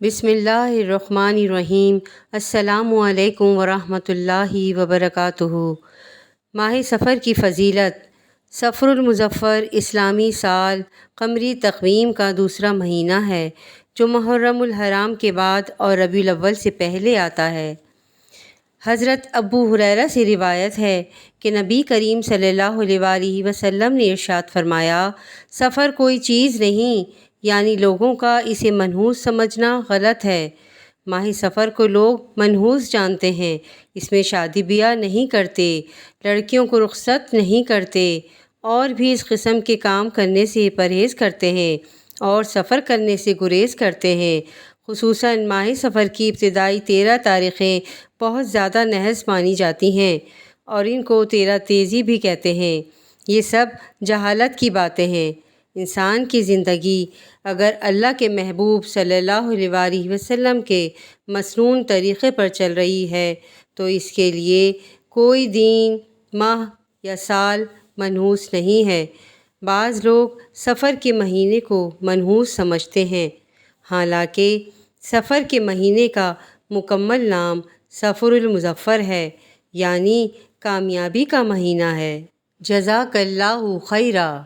بسم اللہ الرحمن الرحیم۔ السلام علیکم ورحمۃ اللہ وبرکاتہ۔ ماہ سفر کی فضیلت۔ صفر المظفر اسلامی سال قمری تقویم کا دوسرا مہینہ ہے جو محرم الحرام کے بعد اور ربیع الاول سے پہلے آتا ہے۔ حضرت ابو ہریرہ سے روایت ہے کہ نبی کریم صلی اللہ علیہ وآلہ وسلم نے ارشاد فرمایا، سفر کوئی چیز نہیں، یعنی لوگوں کا اسے منحوس سمجھنا غلط ہے۔ ماہ سفر کو لوگ منحوس جانتے ہیں، اس میں شادی بیاہ نہیں کرتے، لڑکیوں کو رخصت نہیں کرتے، اور بھی اس قسم کے کام کرنے سے پرہیز کرتے ہیں اور سفر کرنے سے گریز کرتے ہیں۔ خصوصاً ماہ سفر کی ابتدائی 13 تاریخیں بہت زیادہ نحس مانی جاتی ہیں اور ان کو 13 تیزی بھی کہتے ہیں۔ یہ سب جہالت کی باتیں ہیں۔ انسان کی زندگی اگر اللہ کے محبوب صلی اللہ علیہ وآلہ وسلم کے مسنون طریقے پر چل رہی ہے تو اس کے لیے کوئی دن، ماہ یا سال منحوس نہیں ہے۔ بعض لوگ سفر کے مہینے کو منحوس سمجھتے ہیں، حالانکہ سفر کے مہینے کا مکمل نام صفر المظفر ہے، یعنی کامیابی کا مہینہ ہے۔ جزاک اللہ خیرا۔